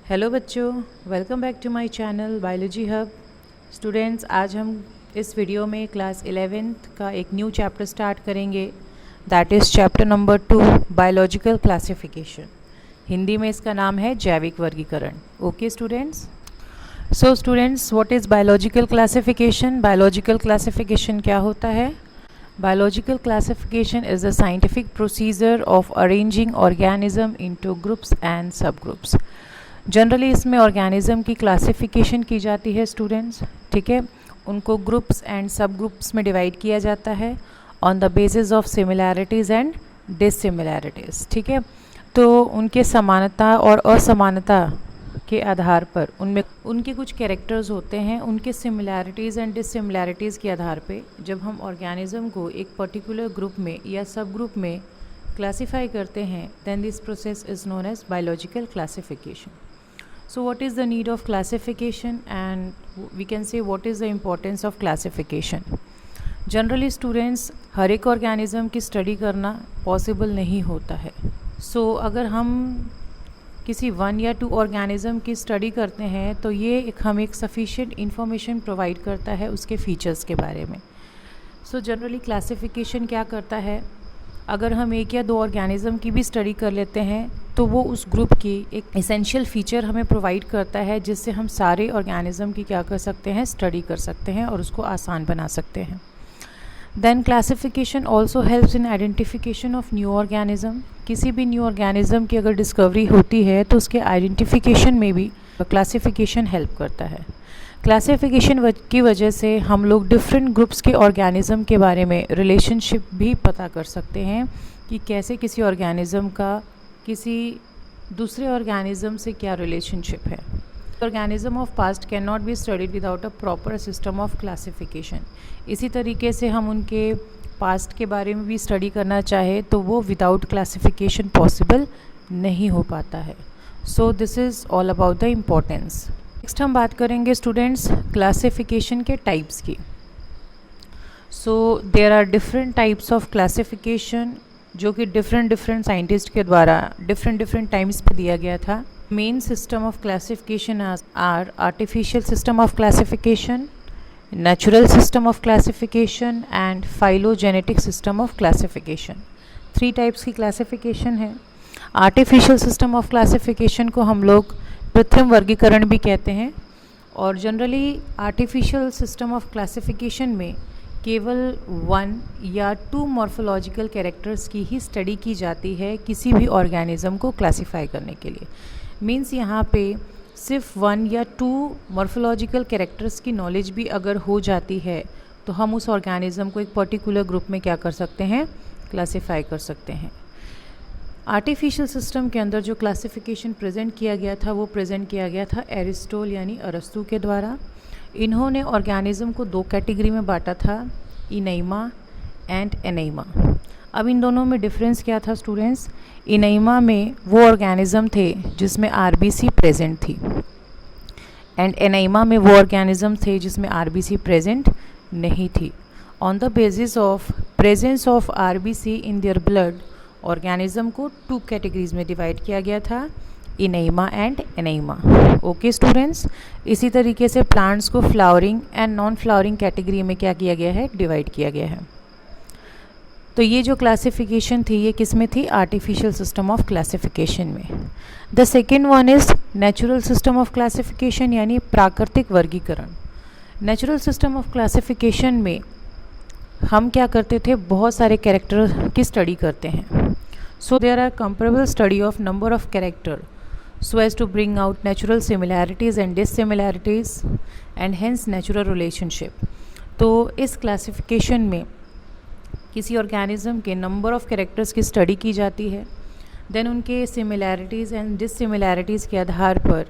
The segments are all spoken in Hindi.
हेलो बच्चों, welcome back to my channel biology hub. Students, आज हम इस वीडियो में क्लास 11th का एक न्यू चैप्टर स्टार्ट करेंगे, that is chapter number 2 biological classification. Hindi में इसका नाम है जैविक वर्गीकरण। Okay students, so students, what is biological classification? Biological classification क्या होता है? Biological classification is a scientific procedure of arranging organism into groups and subgroups. Generally इसमें ऑर्गेनिज्म की क्लासिफिकेशन की जाती है स्टूडेंट्स, ठीक है। उनको ग्रुप्स एंड सब ग्रुप्स में डिवाइड किया जाता है on the basis of similarities and dissimilarities, ठीक है। तो उनके समानता और असमानता के आधार पर उनमें उनके कुछ कैरेक्टर्स होते हैं, उनके सिमिलैरिटीज़ एंड डिससिमिलैरिटीज़ के आधार पे जब हम ऑर्गेनिज्म को एक पर्टिकुलर ग्रुप में या सब ग्रुप में क्लासीफाई करते हैं, then this process is known as biological classification. So what is the need of classification, and we can say what is the importance of classification? Generally students, हर एक ऑर्गेनिज्म की स्टडी करना पॉसिबल नहीं होता है. अगर हम किसी 1 या 2 ऑर्गेनिज्म की स्टडी करते हैं तो ये हमें एक सफिशिएंट इंफॉर्मेशन प्रोवाइड करता है उसके फीचर्स के बारे में. जनरली क्लासिफिकेशन क्या करता है, अगर हम 1 या 2 ऑर्गेनिज्म की भी स्टडी कर लेते हैं तो वो उस ग्रुप की एक एसेंशियल फीचर हमें प्रोवाइड करता है जिससे हम सारे ऑर्गेनिज्म की क्या कर सकते हैं, स्टडी कर सकते हैं और उसको आसान बना सकते हैं. Then classification also helps in identification of new organism. किसी भी न्यू ऑर्गेनिज्म की अगर डिस्कवरी होती है तो उसके आइडेंटिफिकेशन में भी क्लासिफिकेशन हेल्प करता है. क्लासिफिकेशन की वजह से हम लोग डिफरेंट ग्रुप्स के ऑर्गेनिज्म के बारे में रिलेशनशिप भी पता कर सकते हैं कि कैसे किसी ऑर्गेनिज्म का किसी दूसरे ऑर्गेनिज्म से क्या रिलेशनशिप है. Organism of past can not be studied without a proper system of classification. इसी तरीके से हम उनके पास्ट के बारे में भी स्टडी करना चाहे तो वो विदाउट क्लासिफिकेशन पॉसिबल नहीं हो पाता है. So this is all about the importance. Next हम बात करेंगे स्टूडेंट्स क्लासिफिकेशन के टाइप्स की. There are different types of classification जो कि डिफरेंट साइंटिस्ट के द्वारा डिफरेंट टाइम्स पे दिया गया था. Main system of classification are artificial system of classification, natural system of classification and phylogenetic system of classification. 3 types की क्लासिफिकेशन है. आर्टिफिशियल सिस्टम ऑफ क्लासिफिकेशन को हम लोग कृत्रिम वर्गीकरण भी कहते हैं और generally artificial system of classification में केवल 1 या 2 मॉर्फोलॉजिकल कैरेक्टर्स की ही स्टडी की जाती है किसी भी ऑर्गेनिज्म को क्लासीफाई करने के लिए. मींस यहाँ पे सिर्फ 1 या 2 मॉर्फोलॉजिकल कैरेक्टर्स की नॉलेज भी अगर हो जाती है तो हम उस ऑर्गेनिज्म को एक पर्टिकुलर ग्रुप में क्या कर सकते हैं, क्लासीफाई कर सकते हैं. आर्टिफिशियल सिस्टम के अंदर जो क्लासिफिकेशन प्रेजेंट किया गया था वो प्रेजेंट किया गया था एरिस्टोल यानी अरस्तू के द्वारा. इन्होंने ऑर्गेनिज्म को 2 कैटेगरी में बांटा था, इनैमा एंड एनैमा. अब इन दोनों में डिफरेंस क्या था स्टूडेंट्स? इनैमा में वो ऑर्गेनिज्म थे जिसमें आरबीसी प्रेजेंट थी एंड एनैमा में वो ऑर्गेनिज्म थे जिसमें आरबीसी प्रेजेंट नहीं थी. On the basis of presence of RBC in their blood organism को 2 कैटेगरीज में डिवाइड किया गया था, इनैमा एंड एनैमा. ओके स्टूडेंट्स, इसी तरीके से प्लांट्स को flowering and non flowering category में क्या किया गया है, डिवाइड किया गया है. तो ये जो क्लासिफिकेशन थी ये किस में थी? आर्टिफिशियल सिस्टम ऑफ क्लासिफिकेशन में. The second one is natural system of classification यानी प्राकृतिक वर्गीकरण. नेचुरल सिस्टम ऑफ क्लासिफिकेशन में हम क्या करते थे, बहुत सारे कैरेक्टर की स्टडी करते हैं. There are comparable study of number of character so as to bring out natural similarities and dissimilarities and hence natural relationship. तो इस क्लासिफिकेशन में किसी ऑर्गेनिज्म के नंबर ऑफ कैरेक्टर्स की स्टडी की जाती है, देन उनके सिमिलैरिटीज़ एंड डिससिमिलैरिटीज़ के आधार पर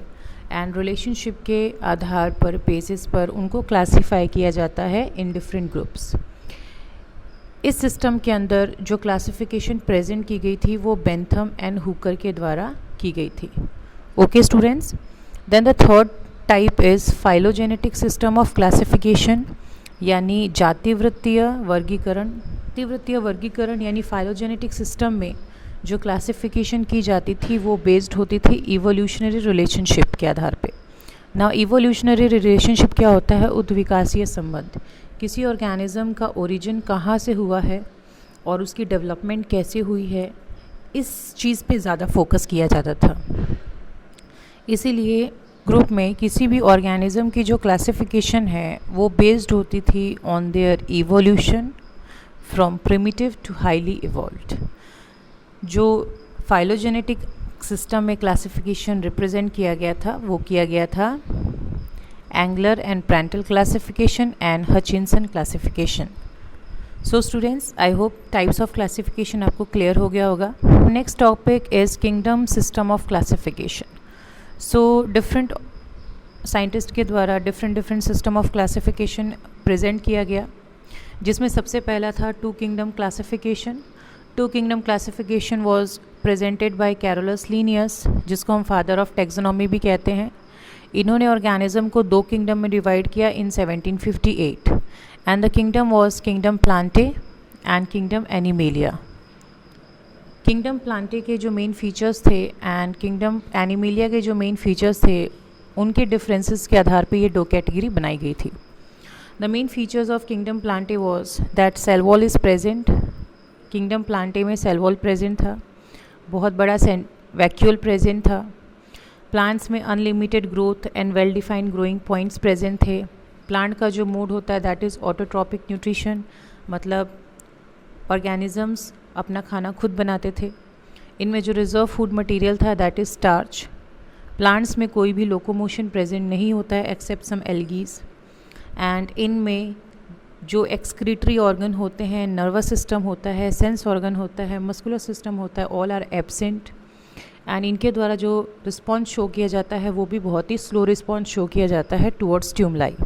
एंड रिलेशनशिप के आधार पर बेसिस पर उनको क्लासीफाई किया जाता है इन डिफरेंट ग्रुप्स. इस सिस्टम के अंदर जो क्लासिफिकेशन प्रेजेंट की गई थी वो बेंथम एंड हुकर के द्वारा की गई थी. Okay students, then the third type is phylogenetic system of classification यानी जातिवृत्तीय वर्गीकरण. जातिवृत्तीय वर्गीकरण यानी फाइलोजेनेटिक सिस्टम में जो क्लासिफिकेशन की जाती थी वो बेस्ड होती थी इवोल्यूशनरी रिलेशनशिप के आधार पे। ना इवोल्यूशनरी रिलेशनशिप क्या होता है? उद्विकासीय संबंध। किसी ऑर्गेनिज्म का ओरिजिन कहाँ से हुआ है और उसकी डेवलपमेंट कैसे हुई है, इस चीज़ पे ज़्यादा फोकस किया जाता था। इसीलिए ग्रुप में किसी भी ऑर्गेनिज्म की जो क्लासिफिकेशन है वो बेस्ड होती थी on their evolution from primitive to highly evolved. जो फाइलोजेनेटिक सिस्टम में क्लासिफिकेशन रिप्रेजेंट किया गया था वो किया गया था Engler and Prantl classification and Hutchinson classification. So students, I hope types of classification आपको क्लियर हो गया होगा। Next topic is kingdom system of classification. So different scientist के द्वारा different system of classification present किया गया, जिसमें सबसे पहला था two kingdom classification. To kingdom classification was presented by Carolus Linnaeus, जिसको हम फादर ऑफ टेक्सोनॉमी भी कहते हैं। इन्होंने ऑर्गेनिज्म को दो किंगडम में डिवाइड किया इन 1758 and the kingdom was kingdom Plantae and kingdom animalia. Kingdom Plantae के जो मेन फीचर्स थे एंड किंगडम एनिमेलिया के जो मेन फीचर्स थे, उनके डिफरेंसेस के आधार पे ये दो कैटेगरी बनाई गई थी। The main features of kingdom plantae was that cell wall is present. Kingdom plantae में सेल वॉल प्रेजेंट था, बहुत बड़ा वैक्यूल प्रेजेंट था। प्लांट्स में unlimited growth and well defined growing points present थे। प्लांट का जो मोड होता है दैट इज़ ऑटोट्रॉपिक न्यूट्रिशन, मतलब ऑर्गेनिजम्स अपना खाना खुद बनाते थे। इनमें जो रिजर्व फूड मटेरियल था दैट इज़ स्टार्च। प्लांट्स में कोई भी लोकोमोशन प्रेजेंट नहीं होता है एक्सेप्ट सम एल्गीज। एंड इनमें जो एक्सक्रीटरी ऑर्गन होते हैं, नर्वस सिस्टम होता है, सेंस ऑर्गन होता है, मस्कुलर सिस्टम होता है, ऑल आर एब्सेंट। एंड इनके द्वारा जो रिस्पॉन्स शो किया जाता है वो भी बहुत ही स्लो रिस्पॉन्स शो किया जाता है टुवर्ड्स स्टिमुलाई।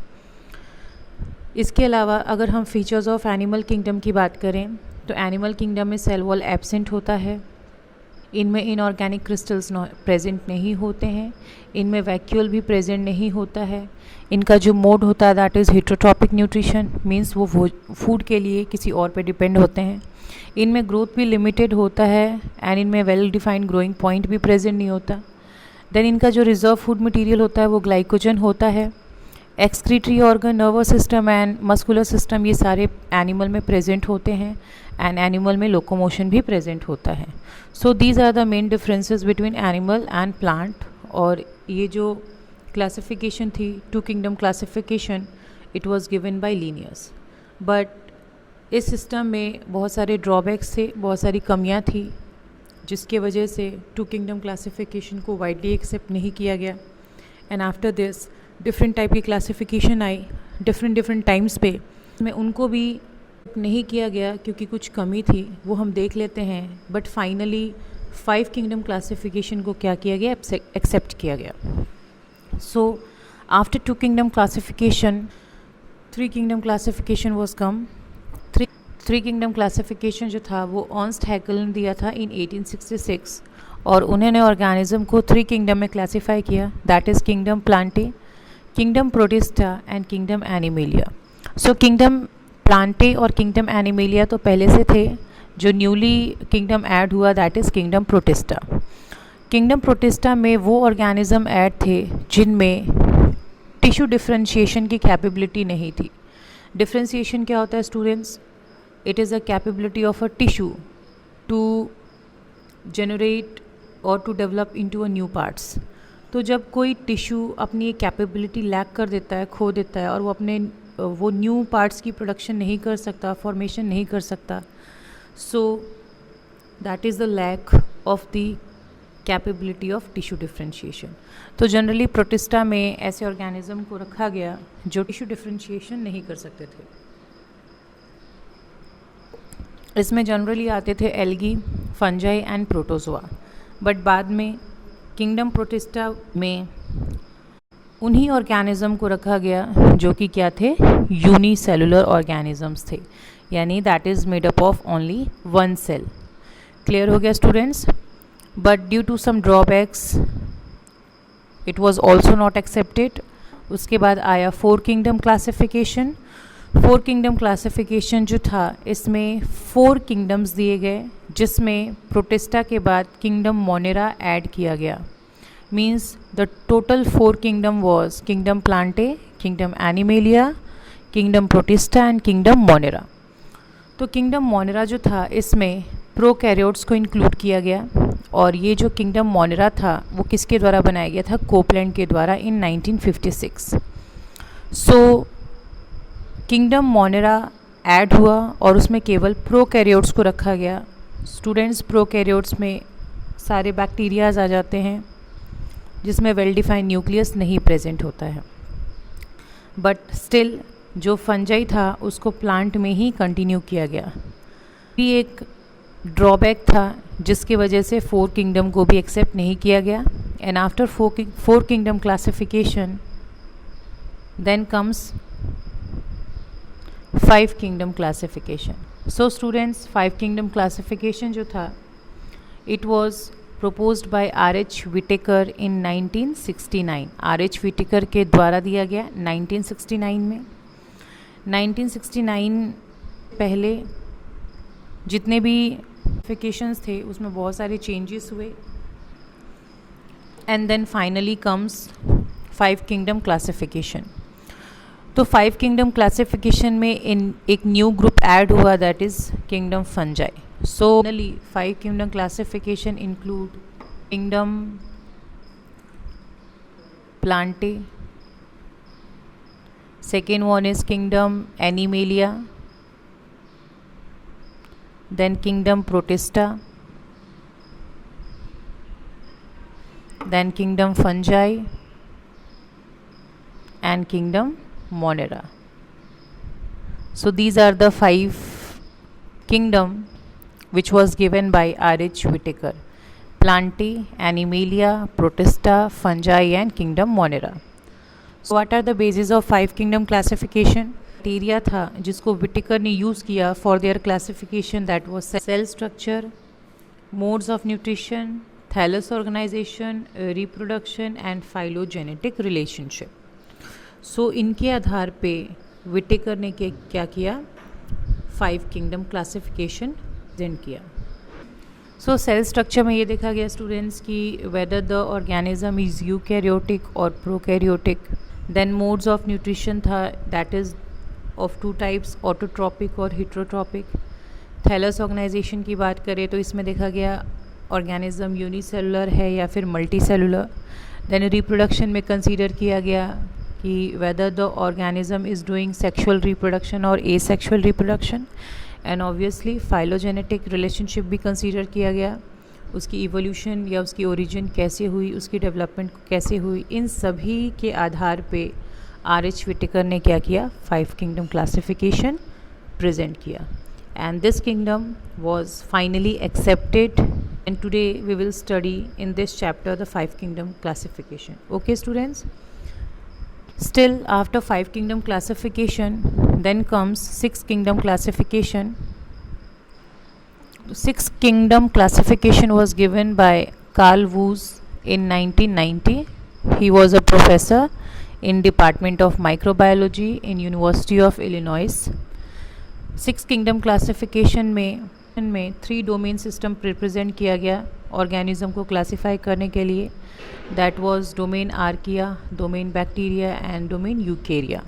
इसके अलावा अगर हम फीचर्स ऑफ एनिमल किंगडम की बात करें तो एनिमल किंगडम में सेल वॉल एब्सेंट होता है। इनमें इनऑर्गेनिक क्रिस्टल्स प्रेजेंट नहीं होते हैं। इनमें वैक्यूल भी प्रेजेंट नहीं होता है। इनका जो मोड होता है that is heterotrophic nutrition, means वो फूड के लिए किसी और पे डिपेंड होते हैं। इनमें ग्रोथ भी लिमिटेड होता है एंड इनमें वेल डिफाइंड ग्रोइंग पॉइंट भी प्रेजेंट नहीं होता। देन इनका जो रिजर्व फूड मटेरियल होता है वो ग्लाइकोजन होता है। Excretory organ, nervous system and muscular system ये सारे एनिमल में प्रेजेंट होते हैं एंड एनिमल में लोकोमोशन भी प्रेजेंट होता है। So these are the main differences between animal and plant. और ये जो क्लासिफिकेशन थी two kingdom classification, it was given by Linnaeus. But इस सिस्टम में बहुत सारे ड्रॉबैक्स थे, बहुत सारी कमियां थी, जिसके वजह से टू किंगडम क्लासिफिकेशन को वाइडली एक्सेप्ट नहीं किया गया। And after this different type की क्लासिफिकेशन आई डिफरेंट टाइम्स पे, में उनको भी नहीं किया गया क्योंकि कुछ कमी थी, वो हम देख लेते हैं। बट फाइनली 5 किंगडम क्लासिफिकेशन को क्या किया गया? एक्सेप्ट किया गया। So after 2 kingdom classification 3 kingdom classification was come. 3 kingdom classification जो था वो अर्नस्ट हैकेल ने दिया था इन 1866 और उन्होंने ऑर्गेनिज्म को 3 किंगडम में क्लासीफाई किया, that is kingdom Plantae, kingdom protista and kingdom animalia. So kingdom Plantae और किंगडम एनिमेलिया तो पहले से थे, जो न्यूली किंगडम ऐड हुआ that is kingdom protista. Kingdom protista में वो ऑर्गेनिज्म ऐड थे जिनमें टिश्यू डिफ्रेंशिएशन की कैपेबिलिटी नहीं थी। डिफ्रेंशिएशन क्या होता है students? It is a capability of a tissue to generate और to develop into a new parts. तो जब कोई टिश्यू अपनी एक कैपेबिलिटी लैक कर देता है, खो देता है, और वो न्यू पार्ट्स की प्रोडक्शन नहीं कर सकता, फॉर्मेशन नहीं कर सकता, so that is the lack of the capability of tissue differentiation. तो जनरली प्रोटिस्टा में ऐसे ऑर्गेनिज्म को रखा गया जो टिश्यू डिफ्रेंशिएशन नहीं कर सकते थे। इसमें जनरली आते थे algae, fungi and protozoa. But बाद में किंगडम प्रोटिस्टा में उन्हीं ऑर्गेनिज्म को रखा गया जो कि क्या थे? यूनिसेलुलर ऑर्गेनिजम्स थे, यानी that is made up of only one cell. Clear हो गया students? But due to some drawbacks it was also not accepted. उसके बाद आया 4 किंगडम क्लासिफिकेशन। 4 किंगडम क्लासिफिकेशन जो था इसमें 4 किंगडम्स दिए गए जिसमें प्रोटिस्टा के बाद किंगडम मोनेरा ऐड किया गया। Means the total 4 kingdom was kingdom Plantae, kingdom animalia, kingdom protista and kingdom Monera. तो किंगडम मोनेरा जो था इसमें प्रोकैरियोट्स को इंक्लूड किया गया, और ये जो किंगडम मोनेरा था वो किसके द्वारा बनाया गया था? कोपलैंड के द्वारा इन 1956। सो किंगडम मोनेरा ऐड हुआ और उसमें केवल प्रोकैरियोट्स को रखा गया। स्टूडेंट्स, प्रोकैरियोट्स में सारे बैक्टीरियाज आ जाते हैं जिसमें वेल डिफाइंड न्यूक्लियस नहीं प्रेजेंट होता है, बट स्टिल जो फंजाई था उसको प्लांट में ही कंटिन्यू किया गया। ये एक ड्रॉबैक था जिसकी वजह से 4 किंगडम को भी एक्सेप्ट नहीं किया गया। And after 4 kingdom classification then comes 5 kingdom classification. So students, 5 kingdom classification जो था it was proposed by R.H. Whittaker in 1969। R.H. Whittaker के द्वारा दिया गया 1969 में। 1969 पहले जितने भी क्लासिफिकेशंस थे उसमें बहुत सारे चेंजेस हुए, and then finally comes 5 kingdom classification. तो 5 किंगडम क्लासिफिकेशन में एक न्यू ग्रुप ऐड हुआ, that is kingdom fungi. So finally 5 kingdom classification include kingdom Plantae, second one is kingdom Animalia, then kingdom Protista, then kingdom Fungi and kingdom Monera. So these are the 5 kingdom which was given by R.H. Whittaker: Plantae, Animalia, Protista, Fungi and Kingdom Monera. So what are the bases of 5 kingdom classification? Criteria था जिसको Whittaker ने यूज़ किया for their classification, that was cell structure, modes of nutrition, thallus organization, reproduction and phylogenetic relationship. So इनके आधार पे Whittaker ने क्या किया? 5 kingdom classification प्रेजेंट किया। सो सेल स्ट्रक्चर में ये देखा गया स्टूडेंट्स कि whether the organism is eukaryotic और prokaryotic. Then modes of nutrition था, that is of 2 types, autotrophic और हिट्रोट्रॉपिक। थैलस ऑर्गेनाइजेशन की बात करें तो इसमें देखा गया ऑर्गेनिज्म यूनिसेलुलर है या फिर मल्टी सेलुलर। देन रिप्रोडक्शन में कंसीडर किया गया कि whether the organism is doing sexual reproduction और asexual reproduction. And obviously phylogenetic relationship भी कंसीडर किया गया, उसकी इवोल्यूशन या उसकी ओरिजिन कैसे हुई, उसकी डेवलपमेंट कैसे हुई। इन सभी के आधार पे R.H. Whittaker ने क्या किया? 5 किंगडम क्लासिफिकेशन प्रेजेंट किया, and this kingdom was finally accepted, and today we will study in this chapter the 5 kingdom classification. Okay students, still after 5 kingdom classification then comes 6 kingdom classification. 6 kingdom classification was given by Carl Woese in 1990. He was a professor in Department of Microbiology in University of Illinois. 6 kingdom classification में 3 डोमेन सिस्टम रिप्रेजेंट किया गया ऑर्गेनिज्म को क्लासीफाई करने के लिए, that was domain archaea, domain bacteria and domain Eukarya.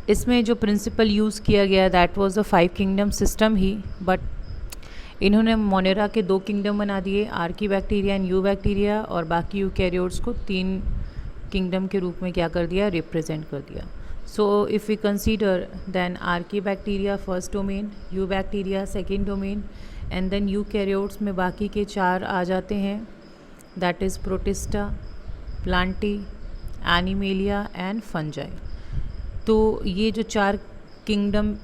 इसमें जो प्रिंसिपल यूज़ किया गया that was the 5 kingdom system he, but इन्होंने मोनेरा के 2 किंगडम बना दिए, Archie bacteria and you bacteria, और बाकी यूकैरियोट्स को 3 किंगडम के रूप में क्या कर दिया? रिप्रेजेंट कर दिया। So if we consider, then Archaebacteria first domain, Eubacteria second domain, and then eukaryotes में बाकी के 4 आ जाते हैं, that is Protista, Plantae, Animalia and Fungi। तो ये जो 4 किंगडम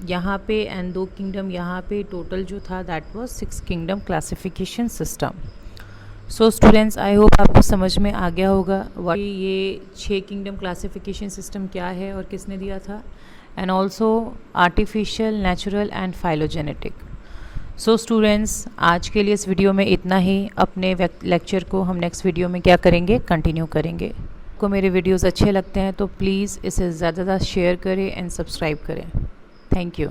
यहाँ पे एंड 2 किंगडम यहाँ पे, टोटल जो था that was 6 kingdom classification system. So students, I hope आपको समझ में आ गया होगा ये 6 किंगडम क्लासिफिकेशन सिस्टम क्या है और किसने दिया था, and also artificial, natural and phylogenetic. So students, आज के लिए इस वीडियो में इतना ही। अपने लेक्चर को हम नेक्स्ट वीडियो में क्या करेंगे, कंटिन्यू करेंगे। को मेरे वीडियोज़ अच्छे लगते हैं तो प्लीज़ इसे ज़्यादा शेयर करें एंड सब्सक्राइब करें। Thank you.